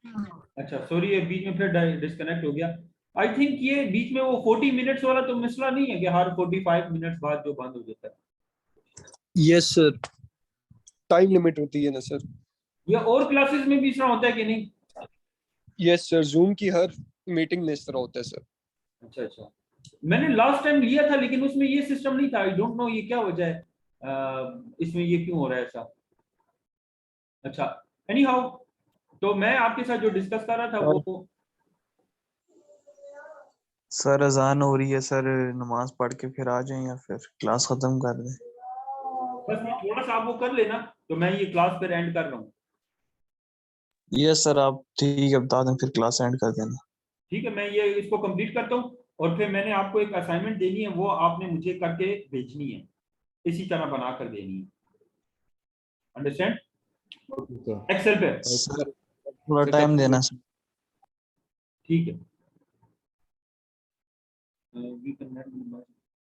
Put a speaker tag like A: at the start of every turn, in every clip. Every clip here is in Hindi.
A: अच्छा सॉरी, ये बीच में फिर डिस्कनेक्ट हो गया। आई थिंक ये बीच में वो 40 मिनट्स वाला तो मसला नहीं है कि हर 45 मिनट्स बाद जो बंद हो जाता है?
B: यस सर, टाइम लिमिट होती है ना सर।
A: या और क्लासेस में भी इस तरह होता है कि नहीं?
B: यस सर, जूम की हर मीटिंग में इस तरह होता है सर।
A: अच्छा अच्छा, मैंने लास्ट टाइम लिया था लेकिन उसमें ये सिस्टम नहीं था। आई डोंट नो ये क्या वजह है, इसमें ये क्यों हो रहा है ऐसा। अच्छा, एनी हाउ, तो मैं आपके साथ जो डिस्कस कर रहा था
B: और
A: वो।
C: सर अजान हो रही है सर, नमाज पढ़ के फिर आ जाएं या फिर क्लास खत्म कर दें?
A: बस ये थोड़ा सा आप वो कर लेना, तो मैं ये क्लास फिर एंड कर रहा हूँ।
C: ये सर आप ठीक है बता दें, फिर क्लास एंड कर देना।
A: ठीक है, मैं ये इसको कंप्लीट करता हूँ और फिर मैंने आपको एक असाइनमेंट देनी है, वो आपने मुझे करके भेजनी है, इसी तरह बना कर देनी है। अंडरस्टैंड? एक्सेल पे।
C: सर थोड़ा टाइम देना सर।
A: ठीक है।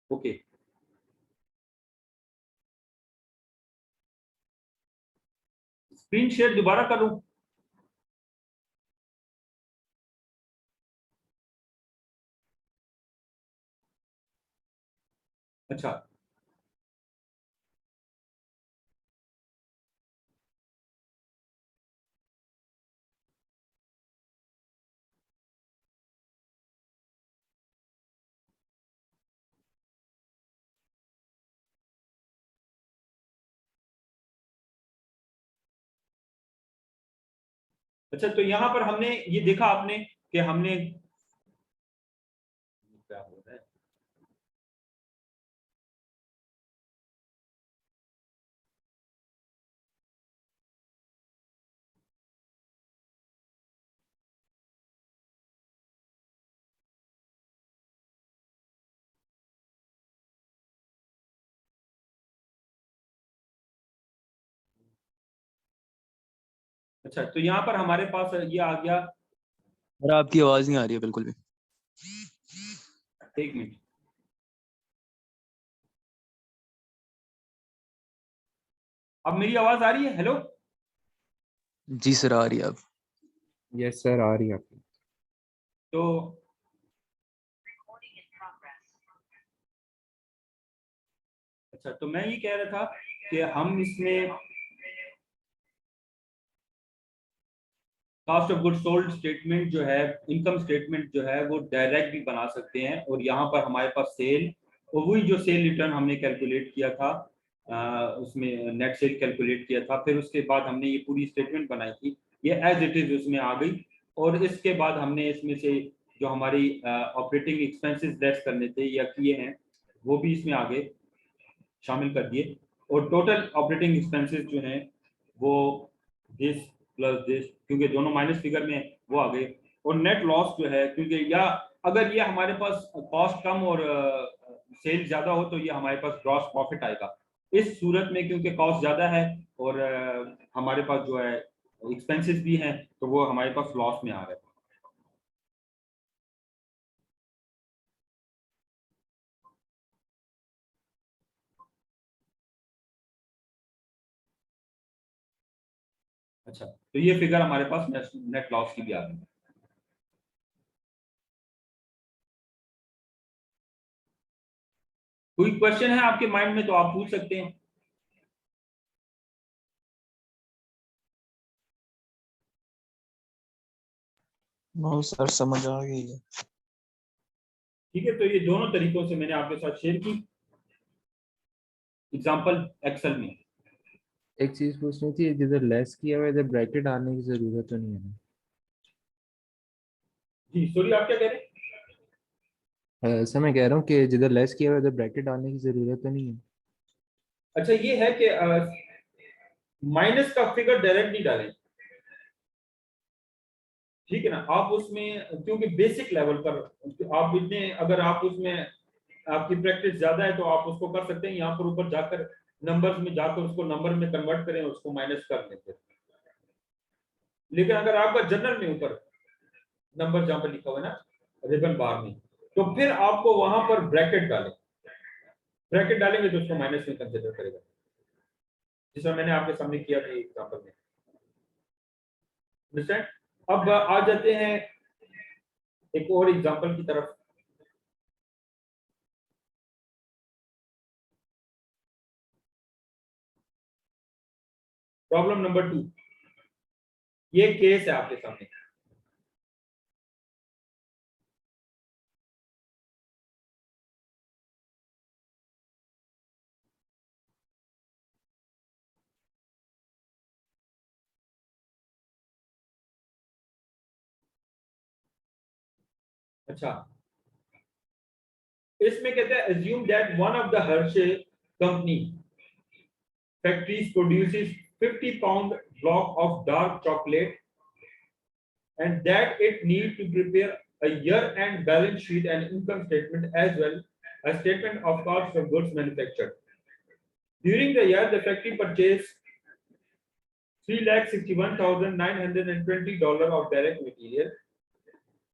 A: ओके, स्क्रीन शेयर दोबारा करूं? अच्छा, अच्छा तो यहां पर हमने ये देखा आपने कि हमने क्या हो रहा है। अच्छा तो यहाँ पर हमारे पास ये आ गया।
C: सर आपकी आवाज नहीं आ रही है बिल्कुल भी।
A: एक मिनट, अब मेरी आवाज आ रही है? हेलो।
C: जी सर आ रही है अब।
D: यस सर, आ रही है आपकी।
A: तो अच्छा, तो मैं ये कह रहा था कि हम इसमें cost of good sold statement जो है, इनकम स्टेटमेंट जो है, वो डायरेक्ट भी बना सकते हैं। और यहाँ पर हमारे पास सेल, और वही जो सेल रिटर्न हमने कैलकुलेट किया था, उसमें नेट सेल कैलकुलेट किया था, फिर उसके बाद हमने ये पूरी स्टेटमेंट बनाई थी, ये एज इट इज उसमें आ गई। और इसके बाद हमने इसमें से जो हमारी ऑपरेटिंग एक्सपेंसेस लेस करने थे या किए हैं, वो भी इसमें आगे शामिल कर दिए। और टोटल ऑपरेटिंग एक्सपेंसेस जो हैं वो दिस प्लस दिस, क्योंकि दोनों माइनस फिगर में वो आ गए। और नेट लॉस जो है, क्योंकि या अगर ये हमारे पास कॉस्ट कम और सेल ज्यादा हो तो ये हमारे पास ग्रॉस प्रॉफिट आएगा। इस सूरत में क्योंकि कॉस्ट ज्यादा है और हमारे पास जो है एक्सपेंसेस भी हैं, तो वो हमारे पास लॉस में आ रहा है। अच्छा, तो ये फिगर हमारे पास नेट लॉस की भी आ रही है। कोई क्वेश्चन है आपके माइंड में तो आप पूछ सकते हैं।
C: नो सर समझ आ गई है।
A: ठीक है, तो ये दोनों तरीकों से मैंने आपके साथ शेयर की एग्जांपल एक्सेल में।
D: एक चीज पूछनी थी, जिधर लेस किया हुआ है इधर ब्रैकेट आने की जरूरत तो नहीं है ना?
A: जी सॉरी, आप क्या कह रहे हैं?
D: सर मैं कह रहा हूँ कि जिधर लेस किया हुआ है इधर ब्रैकेट डालने की जरूरत तो नहीं है?
A: अच्छा, ये है कि माइनस का फिगर डायरेक्ट नहीं डालें, ठीक है ना। आप उसमें क्योंकि बेसिक लेवल पर आप इतने, अगर आप उसमें आपकी प्रैक्टिस ज्यादा है तो आप उसको कर सकते हैं। यहाँ पर ऊपर जाकर नंबर्स में जाकर उसको नंबर में कन्वर्ट करें, उसको माइनस कर लेते हैं। लेकिन अगर आपका जनरल में ऊपर नंबर जहां पर लिखा हुआ है ना, रिबन बार में, तो फिर आपको वहां पर ब्रैकेट डालें। ब्रैकेट डालेंगे तो उसको माइनस में कंसिडर करेगा, जिसमें मैंने आपके सामने किया था एग्जांपल में। अंडरस्टैंड? अब आ जाते हैं एक और एग्जांपल की तरफ। प्रॉब्लम नंबर 2, ये केस है आपके सामने। अच्छा, इसमें कहते हैं assume that one of the Hershey company factories produces 50 pound block of dark chocolate and that it need to prepare a year-end balance sheet and income statement as well as statement of cost of goods manufactured. During the year, the factory purchased $361,920 of direct material.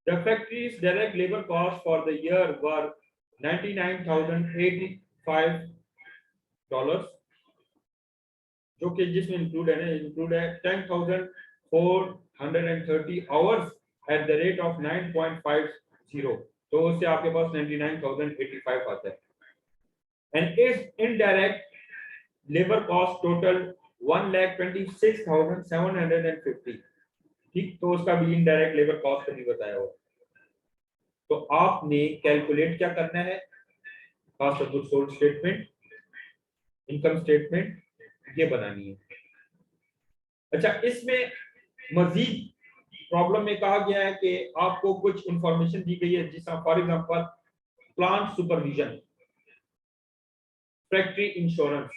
A: The factory's direct labor costs for the year were $99,085, जो कि जिसमें इंक्लूड है 10,430 hours at the rate of 9.50, तो उससे आपके पास 99,085 आता है। And its indirect labor cost total 1,26,750, ठीक, तो उसका भी इनडायरेक्ट लेबर कॉस्ट नहीं बताया हुआ। तो आपने कैलकुलेट क्या करना है, cost of goods sold statement, income statement ये बनानी है। अच्छा, इसमें मजीद प्रॉब्लम में कहा गया है कि आपको कुछ इंफॉर्मेशन दी गई है, जिसका for example plant supervision, factory insurance,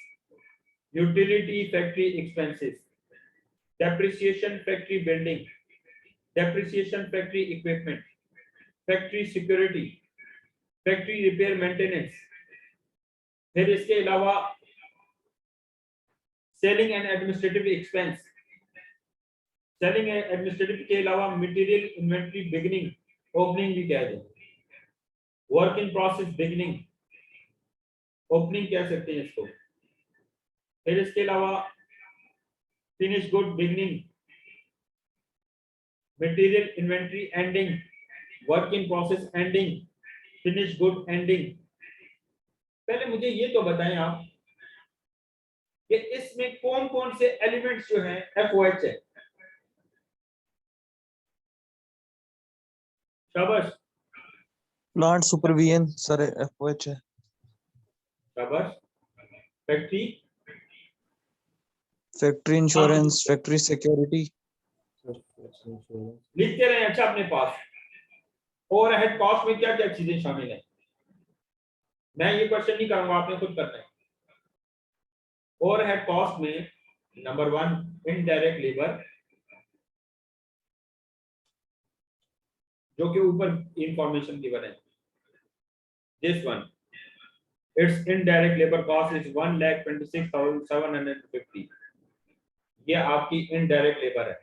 A: utility factory expenses, depreciation factory building, depreciation factory equipment, factory security, factory repair maintenance, फिर इसके अलावा selling and administrative expense, selling and administrative के अलावा मटेरियल इन्वेंटरी बिगिनिंग, ओपनिंग भी कह दें, work in process beginning, opening कह सकते हैं इसको, फिर इसके अलावा finish good beginning, material inventory ending, work in process ending, finish good ending. पहले मुझे ये तो बताएं आप कि इसमें कौन कौन से एलिमेंट्स जो हैं एफओएच है। शाबाश,
C: प्लांट सुपरविजन सर एफओएच है।
A: शाबाश, फैक्ट्री
C: इंश्योरेंस, फैक्ट्री सिक्योरिटी।
A: लिखते रहे अच्छा अपने पास। ओवरहेड कॉस्ट में क्या क्या चीजें शामिल हैं, मैं ये क्वेश्चन नहीं करूंगा, आपने खुद करना है। ओवरहेड कॉस्ट में नंबर 1 इनडायरेक्ट लेबर, जो कि ऊपर इंफॉर्मेशन गिवन है, this one it's indirect labour cost is 1,26,750, ये आपकी इनडायरेक्ट लेबर है।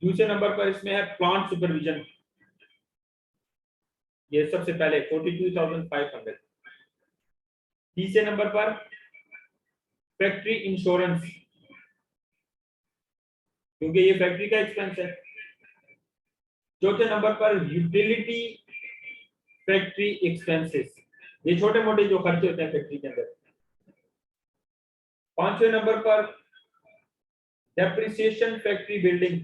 A: दूसरे नंबर पर इसमें है प्लांट सुपरविजन, ये सबसे पहले 42,500। तीसरे नंबर पर फैक्ट्री इंश्योरेंस, क्योंकि ये फैक्ट्री का एक्सपेंस है। चौथे नंबर पर यूटिलिटी फैक्ट्री एक्सपेंसेस, ये छोटे मोटे जो खर्चे होते हैं फैक्ट्री के अंदर। पांचवें नंबर पर डेप्रिसिएशन फैक्ट्री बिल्डिंग।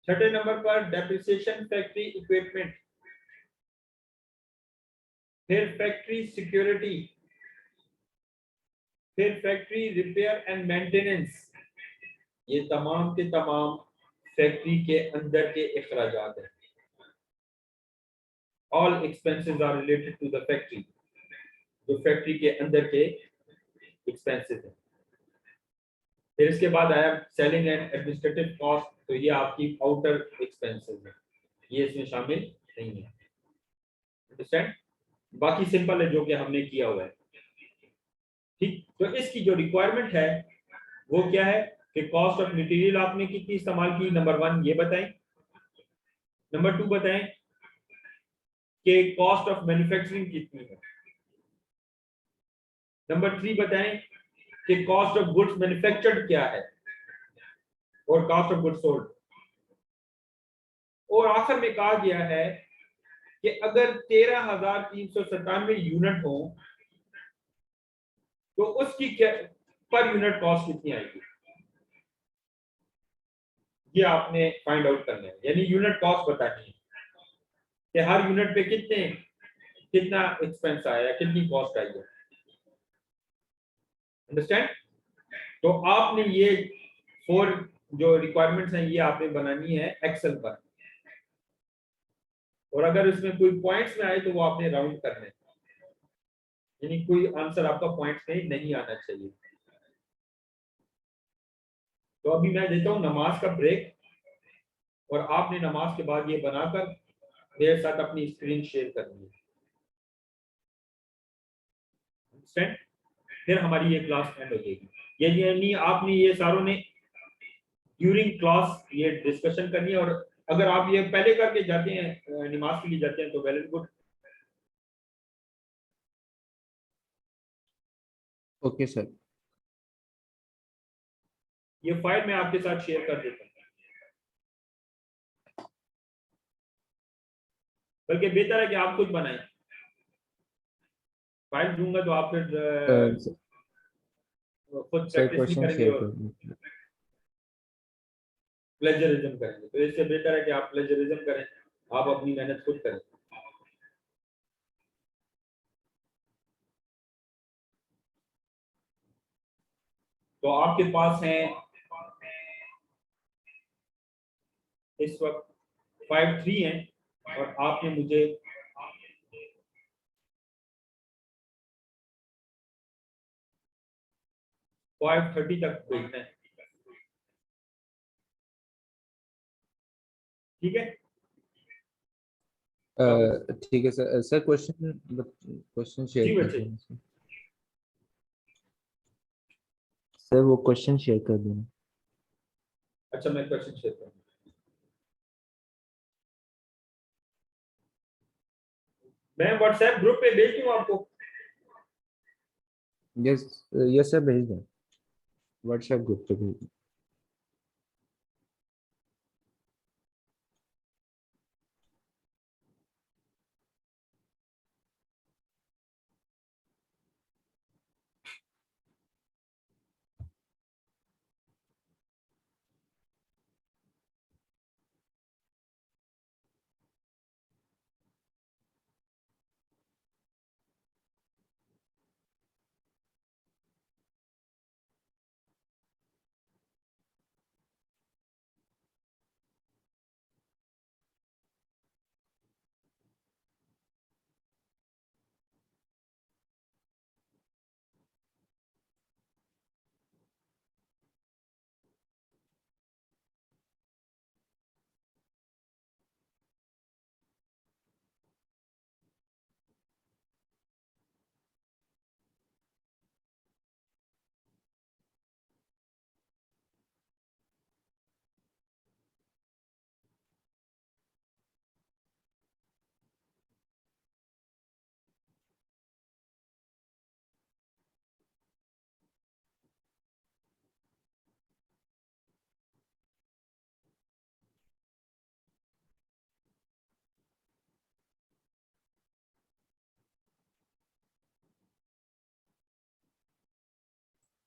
A: छठे नंबर पर डेप्रिसिएशन फैक्ट्री इक्विपमेंट, फिर फैक्ट्री सिक्योरिटी, फिर फैक्ट्री रिपेयर एंड मेंटेनेंस। ये तमाम के तमाम फैक्ट्री के अंदर के इखराजात हैं। All expenses are related to the factory, जो फैक्ट्री के अंदर के एक्सपेंसेस हैं। फिर इसके बाद आया सेलिंग एंड एडमिनिस्ट्रेटिव कॉस्ट, तो ये आपकी आउटर एक्सपेंसेस है, ये इसमें शामिल नहीं है। अंडरस्टैंड? बाकी सिंपल है जो कि हमने किया हुआ है, ठीक। तो इसकी जो रिक्वायरमेंट है वो क्या है कि कॉस्ट ऑफ मटेरियल आपने कितनी इस्तेमाल की, नंबर 1 ये बताएं। नंबर 2 बताएं कि कॉस्ट ऑफ मैन्युफैक्चरिंग कितनी है। नंबर 3 बताएं कि कॉस्ट ऑफ गुड्स मैन्युफैक्चर्ड क्या है। और कॉस्ट ऑफ गुड्स सोल्ड। और आखिर में कहा गया है कि अगर 13,397 यूनिट हो तो उसकी पर यूनिट कॉस्ट कितनी आएगी, ये आपने फाइंड आउट करना है। यानी यूनिट कॉस्ट बतानी है कि हर यूनिट पे कितना एक्सपेंस आया, कितनी कॉस्ट आई है। अंडरस्टैंड? तो आपने ये 4 जो रिक्वायरमेंट्स हैं ये आपने बनानी है एक्सेल पर, और अगर इसमें कोई पॉइंट्स में आए तो वो आपने राउंड करने हैं। यानी कोई आंसर आपका पॉइंट्स में नहीं आना चाहिए। तो अभी मैं देता हूं नमाज का ब्रेक, और आपने नमाज के बाद ये बनाकर मेरे साथ अपनी स्क्रीन शेयर करनी है। अंडरस्टैंड? फिर हमारी ये क्लास एंड हो जाएगी। यानी आपने ये सारों ने ड्यूरिंग क्लास ये डिस्कशन करनी है, और अगर आप ये पहले करके जाते हैं, नमाज के लिए जाते हैं, तो well and good.
D: Okay sir.
A: ये फाइल मैं आपके साथ शेयर कर देता हूँ, बल्कि बेहतर है कि आप खुद बनाएं। फाइल दूंगा तो आप फिर खुद
D: सर
A: प्रैक्टिस नहीं
D: क्वेश्चन
A: करेंगे
D: शेयर
A: और
D: कर दीजिए।
A: प्लेजरिज्म करेंगे। तो इससे बेहतर है कि आप प्लेजरिज्म करें, आप अपनी मेहनत खुद करें। तो आपके पास हैं इस वक्त 5-3 हैं, और आपने मुझे 5:30 तक भेजना है। ठीक है?
D: ठीक है सर। सर क्वेश्चन शेयर
A: जी
D: कर
A: बच्चे।
D: देना सर। सर वो क्वेश्चन शेयर कर देना।
A: अच्छा, मैं क्वेश्चन शेयर करूँ। मैं व्हाट्सएप ग्रुप पे भेज दूँ आपको।
D: यस, यस सर भेज दें, व्हाट्सएप ग्रुप पे भेज दें।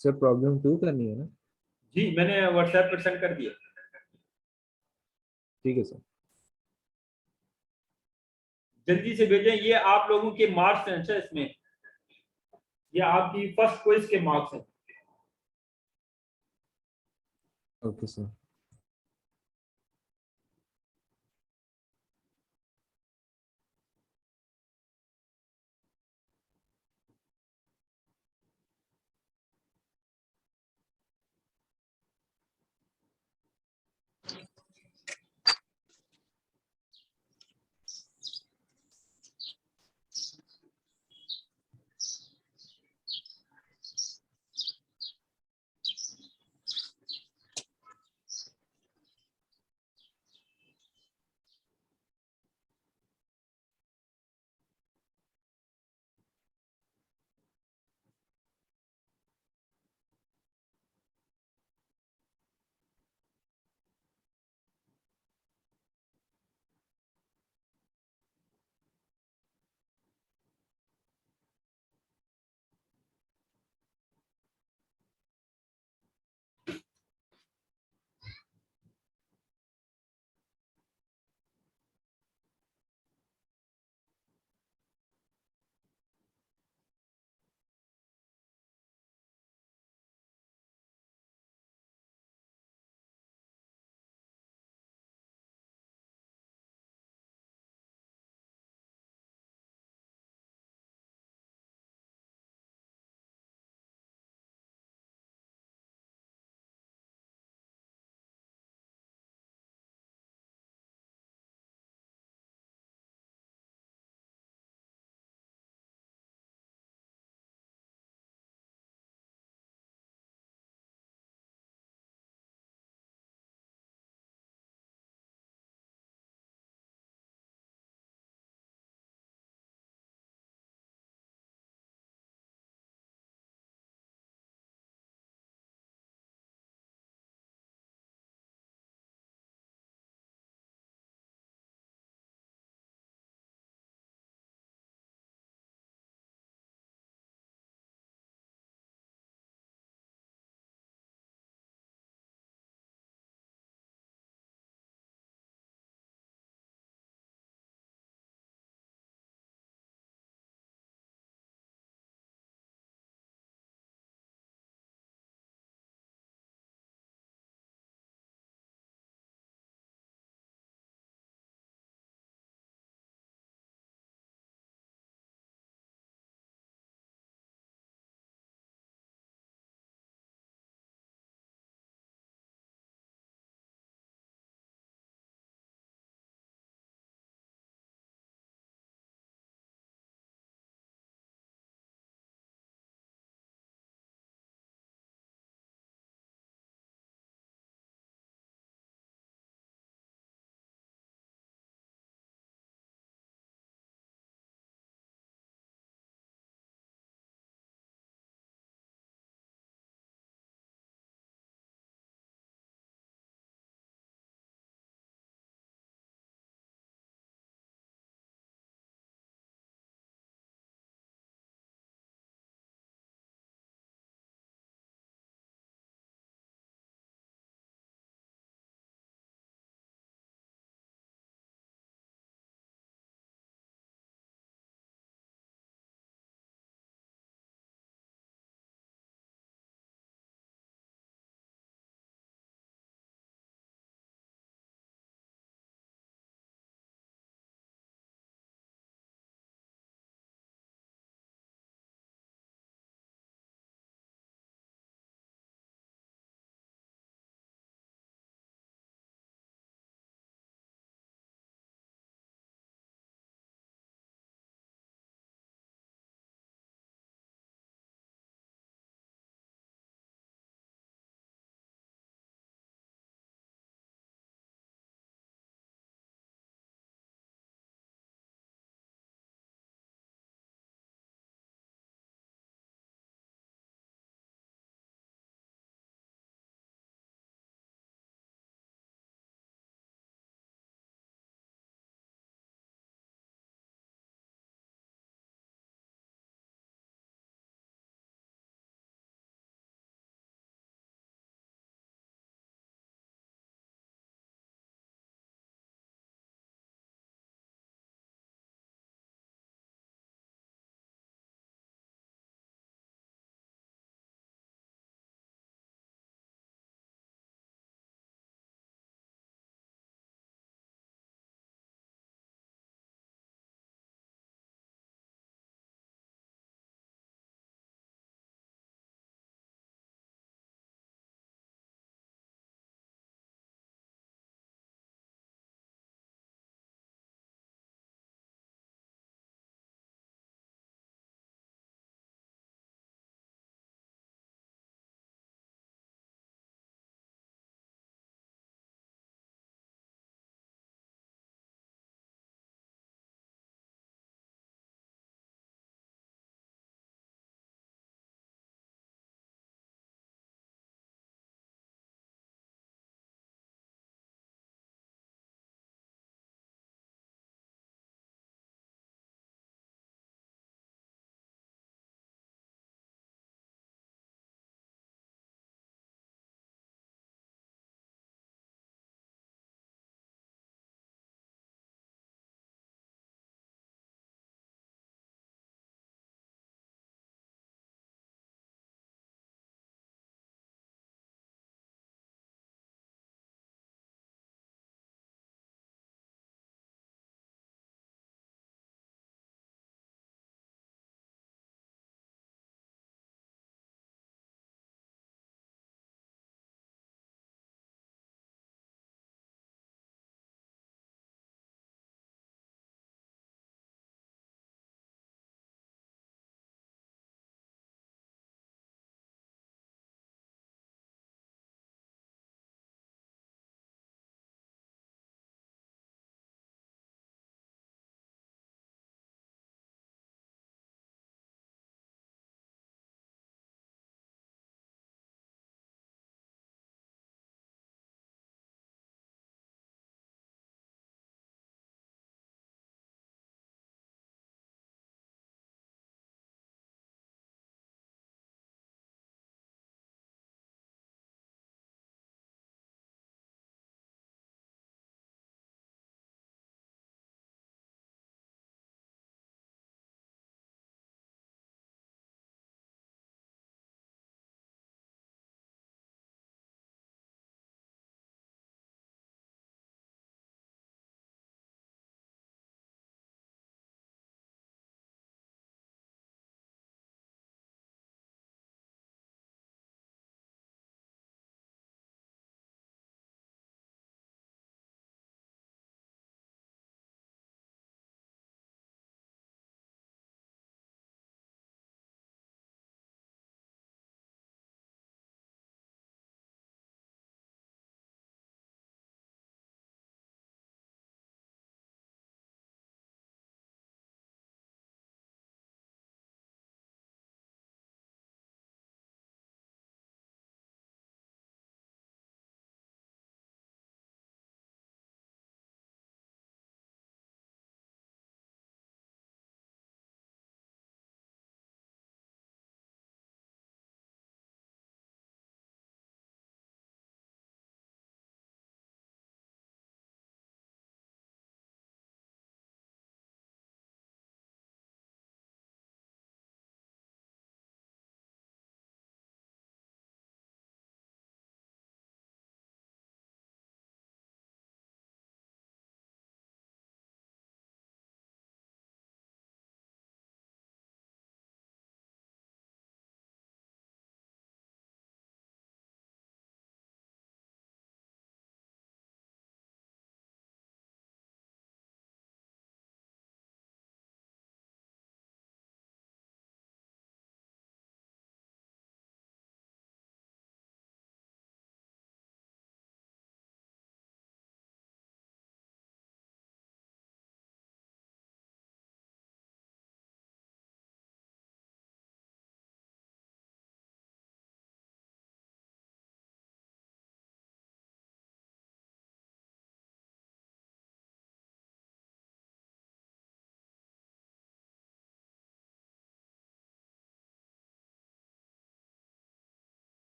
D: सर प्रॉब्लम 2 करनी है ना?
A: जी, मैंने व्हाट्सएप पर सेंड कर दिया।
D: ठीक है सर।
A: जल्दी से भेजें। ये आप लोगों के मार्क्स हैं। अच्छा, इसमें ये आपकी फर्स्ट क्विज के मार्क्स हैं।
D: Okay sir.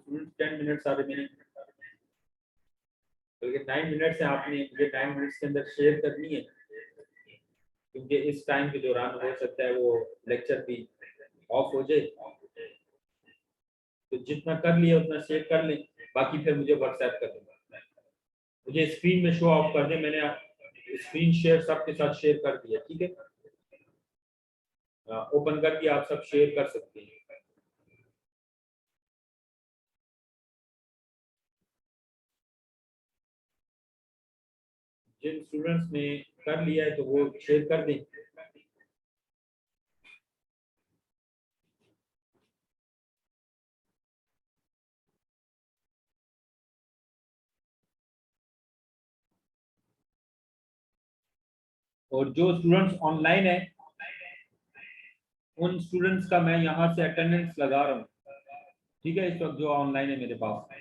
A: students 10 minutes are remaining. बल्कि 9 मिनट्स है, आपने मुझे 9 मिनट्स के अंदर शेयर करनी है, क्योंकि इस टाइम के दौरान हो सकता है वो लेक्चर भी ऑफ हो जाए। तो जितना कर लिया उतना शेयर कर लें, बाकी फिर मुझे व्हाट्सएप कर दें। मुझे स्क्रीन में शो ऑफ कर दें, मैंने स्क्रीन शेयर सबके साथ शेयर कर दिया, ठीक है। ओपन करके आप सब शेयर कर सकते हैं। जिन स्टूडेंट्स ने कर लिया है तो वो शेयर कर दें। और जो स्टूडेंट्स ऑनलाइन है उन स्टूडेंट्स का मैं यहाँ से अटेंडेंस लगा रहा हूँ, ठीक है। इस वक्त जो ऑनलाइन है मेरे पास,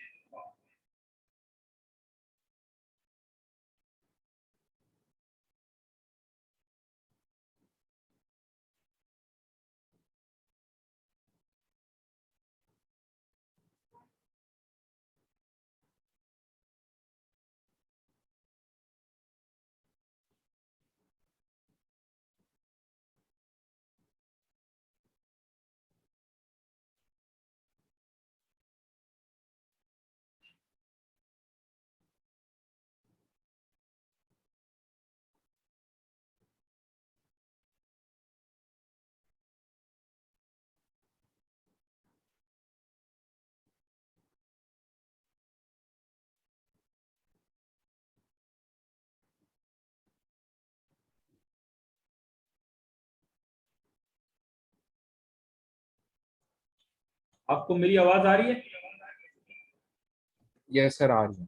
A: आपको मेरी आवाज आ रही है?
D: यस सर, आ रही है।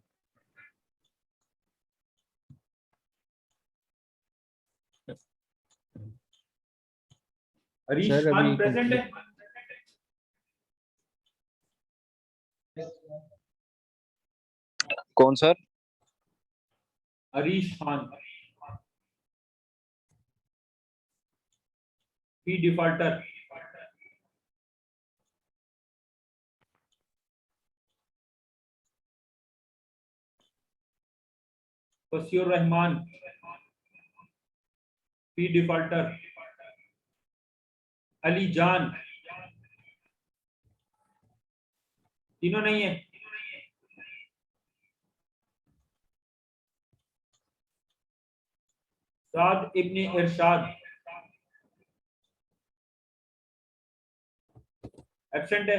A: हरीश
D: सर
A: खान
D: अभी
A: प्रेजेंट है?
E: कौन सर?
A: हरीश खान, फी डिफॉल्टर। वसीउर रहमान, फी डिफॉल्टर। अली जान, तीनों नहीं है। साद इब्ने इरशाद एब्सेंट है।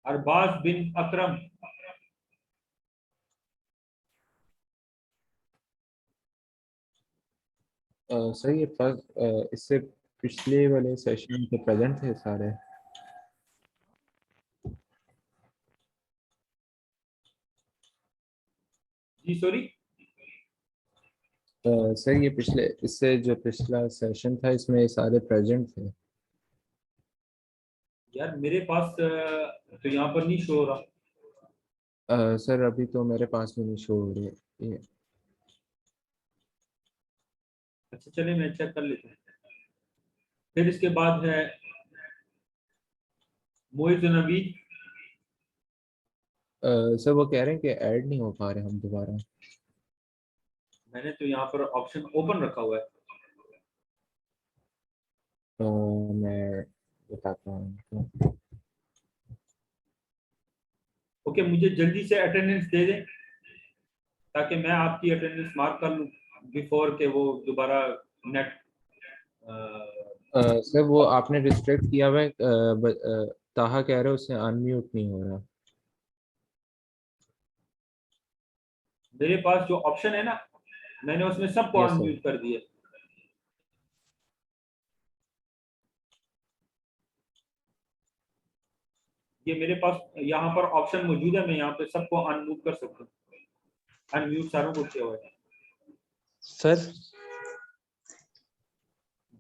A: अरबाज बिन अकरम,
D: सर ये फर्स्ट इससे पिछले वाले सेशन में प्रेजेंट थे सारे।
A: जी सॉरी।
D: सर ये पिछले इससे जो पिछला सेशन था इसमें ये सारे प्रेजेंट थे।
A: यार मेरे पास तो यहाँ पर नहीं शो हो रहा।
D: सर अभी तो मेरे पास भी नहीं शो हो रही है ये।
A: अच्छा चलिए मैं चेक कर लेता हूँ। फिर इसके बाद है मोइज नबी।
D: सर वो कह रहे हैं कि ऐड नहीं हो पा रहे हम दोबारा।
A: मैंने तो यहाँ पर ऑप्शन ओपन रखा हुआ है।
D: मैं बताता हूँ।
A: ओके, मुझे जल्दी से अटेंडेंस दे दें ताकि मैं आपकी अटेंडेंस मार्क कर लूँ बिफोर के वो दोबारा नेट।
D: सर वो आपने रिस्ट्रिक्ट किया हुआ है, ताहा कह रहे हो उससे अनम्यूट नहीं हो रहा।
A: मेरे पास जो ऑप्शन है ना, मैंने उसमें सबको
D: यस सर।
A: अनम्यूट कर दिया। ये मेरे पास यहाँ पर ऑप्शन मौजूद है, मैं यहाँ पे सबको अनम्यूट कर सकता हूँ। अनम्यूट सारों को किया हुआ है।
C: सर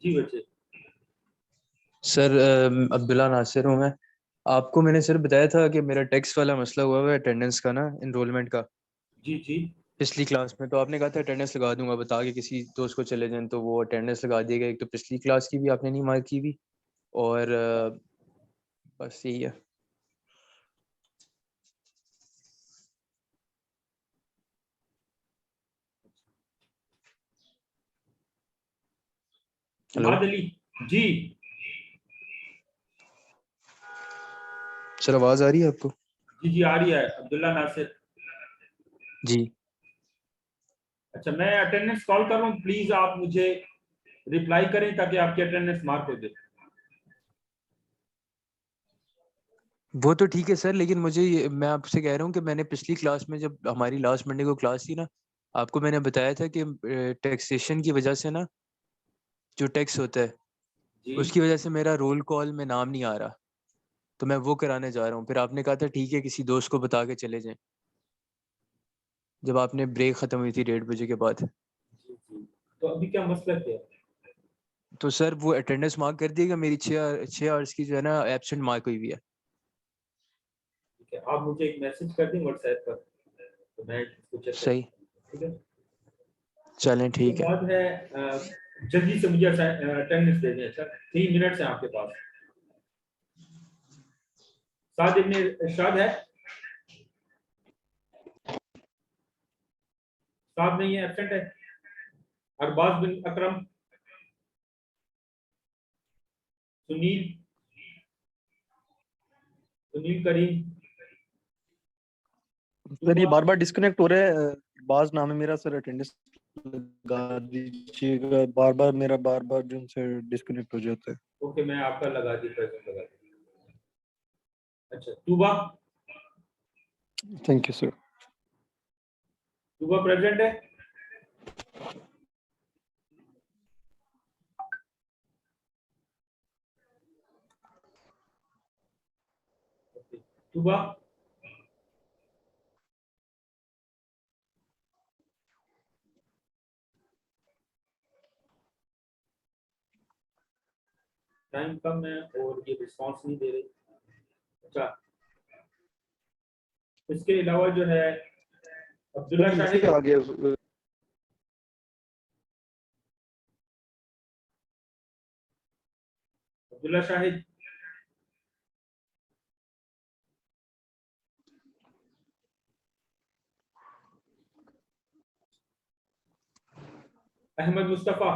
A: जी बच्चे।
C: सर अब्दुल्ला नासिर हूँ मैं। आपको मैंने सर बताया था कि मेरा टेक्स्ट वाला मसला हुआ है अटेंडेंस का ना, इनरोलमेंट का,
A: जी जी।
C: पिछली क्लास में। तो आपने कहा था अटेंडेंस लगा दूंगा, बता के किसी दोस्त को चले जाएं तो वो अटेंडेंस लगा दिएगा। एक तो पिछली क्लास की भी आपने नहीं मार्क की भी, और बस यही है। हेलो
A: इमाद अली जी।
C: सर, आवाज आ रही है आपको?
A: जी जी आ रही है। अब्दुल्ला नासिर।
C: जी।
A: अच्छा, मैं अटेंडेंस कॉल कर रहा हूँ, प्लीज आप मुझे रिप्लाई करें ताकि आपकी अटेंडेंस मार्क हो जाए।
C: वो तो ठीक है सर, लेकिन मैं आपसे कह रहा हूँ कि मैंने पिछली क्लास में, जब हमारी लास्ट मंडे को क्लास थी ना, आपको मैंने बताया था कि टैक्सेशन की वजह से ना, जो टैक्स होता है
A: जी
C: उसकी वजह से मेरा रोल कॉल में नाम नहीं आ रहा, तो मैं वो कराने जा रहा हूँ। फिर आपने कहा था ठीक है किसी दोस्त को बता के चले जाएं, जब आपने ब्रेक खत्म हुई थी 1:30 बजे के बाद।
A: जी जी। तो अभी क्या मसला क्या है?
C: तो सर वो अटेंडेंस मार्क कर दिएगा, मेरी 6 आवर्स की जो है ना एब्सेंट मार्क हुई हुई है।
A: ठीक है, आप मुझे एक मैसेज कर दें व्हाट्सएप पर, तो मैं इसको चेक कर,
C: सही,
A: ठीक है।
C: चलें
A: उसके
C: ठीक है।
A: बाद है जल्दी से मुझे अटेंडेंस दे दें सर, 3 मिनट्स हैं आपके पास। साद इब्ने इरशाद है? साद नहीं है, एब्सेंट है। अरबाज बिन अकरम, सुनील, सुनील करीम,
E: सर ये बार बार डिस्कनेक्ट हो रहा है। बाज नाम है मेरा सर, अटेंडेंस लगा दीजिएगा। बार बार जो उनसे डिस्कनेक्ट हो जाता है।
A: ओके, मैं आपका लगा दी, प्रेजेंट लगा दी। अच्छा, Tuba,
B: thank you sir.
A: Tuba present है? ओके, तूबा, टाइम कम है और ये रिस्पांस नहीं दे रही। अच्छा, इसके अलावा जो है अब्दुल्ला
E: सर
A: शाहिद,
E: मैसेज आ गया।
A: अब्दुल्ला शाहिद, अहमद मुस्तफा,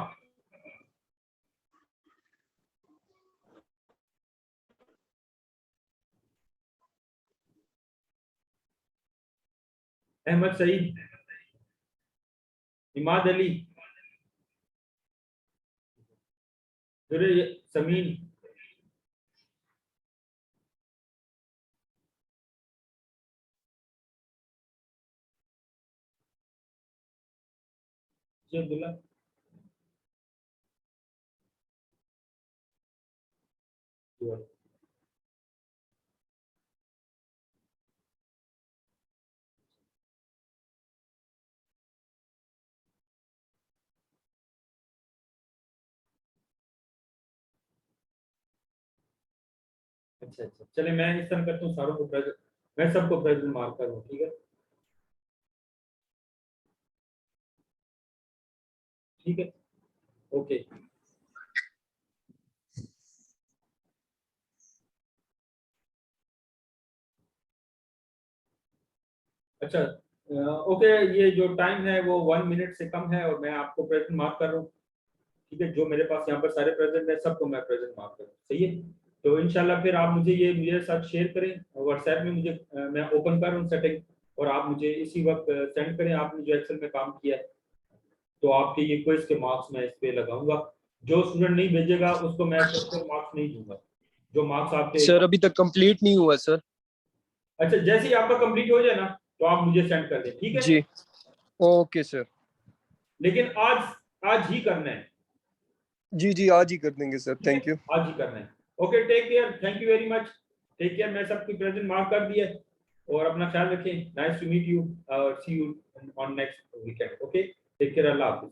A: अहमद सईद, इमाद अली, दुरे समीन, जी अब्दुल्ला, अच्छा अच्छा, चले मैं इस तरह करता हूँ, सारों को प्रेजेंट, मैं सबको प्रेजेंट मार्क करूँ, ठीक है। ठीक है, ओके। अच्छा, ओके, ये जो टाइम है वो 1 मिनट से कम है और मैं आपको प्रेजेंट मार्क कर रहा हूँ, ठीक है। जो मेरे पास यहाँ पर सारे प्रेजेंट है, सबको मैं प्रेजेंट मार्क करूँ, सही है। तो इंशाल्लाह फिर आप मुझे ये मेरे साथ शेयर करें व्हाट्सएप में, मुझे मैं ओपन कर रहा हूँ सेटिंग, और आप मुझे इसी वक्त सेंड करें आपने जो एक्सेल में काम किया है। तो आपके ये क्विज के मार्क्स मैं इस पे लगाऊंगा। जो स्टूडेंट नहीं भेजेगा उसको मैं मार्क्स नहीं दूंगा, जो मार्क्स आपके।
B: सर अभी तक कंप्लीट नहीं हुआ सर।
A: अच्छा, जैसे ही आपका कंप्लीट हो जाए ना, तो आप मुझे सेंड कर दें, ठीक है।
B: जी ओके सर।
A: लेकिन आज आज ही करना है,
B: जी जी आज ही कर देंगे सर,
A: ठीक है,
B: थैंक यू।
A: आज ही करना है। Okay, take care, thank you very much, take care. मैं सबकी प्रेजेंट मार्क कर दिया है, और अपना ख्याल रखें। नाइस टू मीट यू और see you on next weekend. Okay, take care, अल्लाह हाफिज।